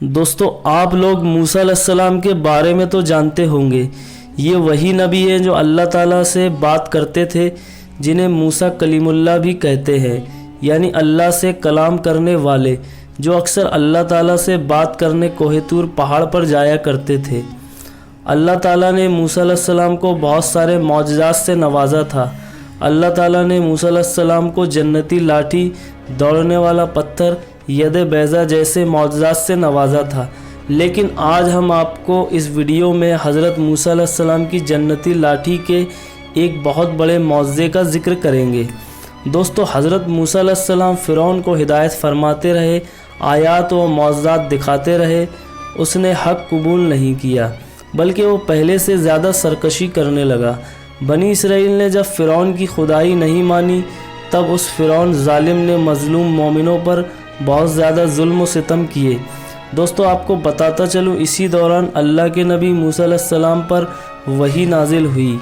دوستو آپ لوگ موسیٰ علیہ السلام کے بارے میں تو جانتے ہوں گے، یہ وہی نبی ہیں جو اللہ تعالیٰ سے بات کرتے تھے، جنہیں موسیٰ کلیم اللہ بھی کہتے ہیں، یعنی اللہ سے کلام کرنے والے، جو اکثر اللہ تعالیٰ سے بات کرنے کوہ طور پہاڑ پر جایا کرتے تھے۔ اللہ تعالیٰ نے موسیٰ علیہ السلام کو بہت سارے معجزات سے نوازا تھا۔ اللہ تعالیٰ نے موسیٰ علیہ السلام کو جنتی لاٹھی، دوڑنے والا پتھر، ید بیضا جیسے معجزات سے نوازا تھا، لیکن آج ہم آپ کو اس ویڈیو میں حضرت موسیٰ علیہ السلام کی جنتی لاٹھی کے ایک بہت بڑے معجزے کا ذکر کریں گے۔ دوستو، حضرت موسیٰ علیہ السلام فرعون کو ہدایت فرماتے رہے، آیات و معجزات دکھاتے رہے، اس نے حق قبول نہیں کیا، بلکہ وہ پہلے سے زیادہ سرکشی کرنے لگا۔ بنی اسرائیل نے جب فرعون کی خدائی نہیں مانی، تب اس فرعون ظالم نے مظلوم مومنوں پر بہت زیادہ ظلم و ستم کیے۔ دوستو، آپ کو بتاتا چلوں، اسی دوران اللہ کے نبی موسیٰ علیہ السلام پر وحی نازل ہوئی۔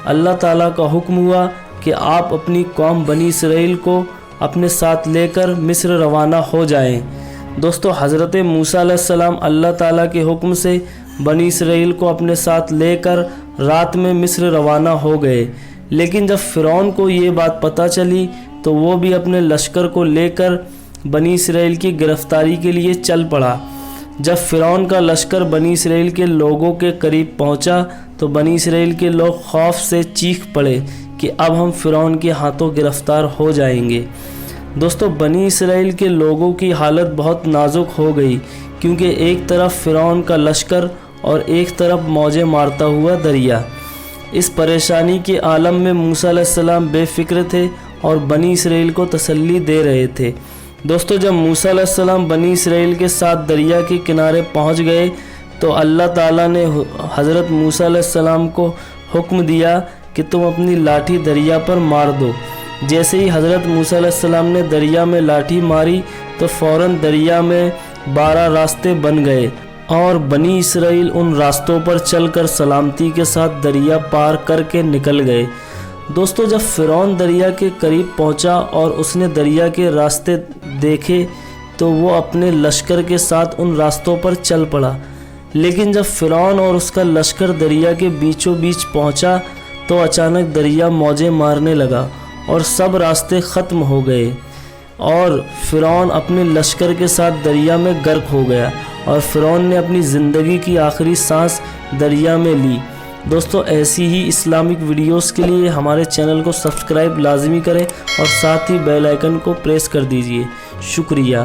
اللہ تعالیٰ کا حکم ہوا کہ آپ اپنی قوم بنی اسرائیل کو اپنے ساتھ لے کر مصر روانہ ہو جائیں۔ دوستو، حضرت موسیٰ علیہ السلام اللہ تعالیٰ کے حکم سے بنی اسرائیل کو اپنے ساتھ لے کر رات میں مصر روانہ ہو گئے، لیکن جب فرعون کو یہ بات پتہ چلی تو وہ بھی اپنے لشکر کو لے کر بنی اسرائیل کی گرفتاری کے لیے چل پڑا۔ جب فرعون کا لشکر بنی اسرائیل کے لوگوں کے قریب پہنچا تو بنی اسرائیل کے لوگ خوف سے چیخ پڑے کہ اب ہم فرعون کے ہاتھوں گرفتار ہو جائیں گے۔ دوستو، بنی اسرائیل کے لوگوں کی حالت بہت نازک ہو گئی، کیونکہ ایک طرف فرعون کا لشکر اور ایک طرف موجیں مارتا ہوا دریا۔ اس پریشانی کے عالم میں موسیٰ علیہ السلام بے فکر تھے اور بنی اسرائیل کو تسلی دے رہے تھے۔ دوستو، جب موسیٰ علیہ السلام بنی اسرائیل کے ساتھ دریا کے کنارے پہنچ گئے تو اللہ تعالیٰ نے حضرت موسیٰ علیہ السلام کو حکم دیا کہ تم اپنی لاٹھی دریا پر مار دو۔ جیسے ہی حضرت موسیٰ علیہ السلام نے دریا میں لاٹھی ماری تو فوراً دریا میں 12 راستے بن گئے اور بنی اسرائیل ان راستوں پر چل کر سلامتی کے ساتھ دریا پار کر کے نکل گئے۔ دوستو، جب فرعون دریا کے قریب پہنچا اور اس نے دریا کے راستے دیکھے تو وہ اپنے لشکر کے ساتھ ان راستوں پر چل پڑا، لیکن جب فرعون اور اس کا لشکر دریا کے بیچوں بیچ پہنچا تو اچانک دریا موجیں مارنے لگا اور سب راستے ختم ہو گئے اور فرعون اپنے لشکر کے ساتھ دریا میں غرق ہو گیا اور فرعون نے اپنی زندگی کی آخری سانس دریا میں لی۔ دوستو، ایسی ہی اسلامک ویڈیوز کے لیے ہمارے چینل کو سبسکرائب لازمی کریں اور ساتھ ہی بیل آئیکن کو پریس کر دیجیے۔ شکریہ۔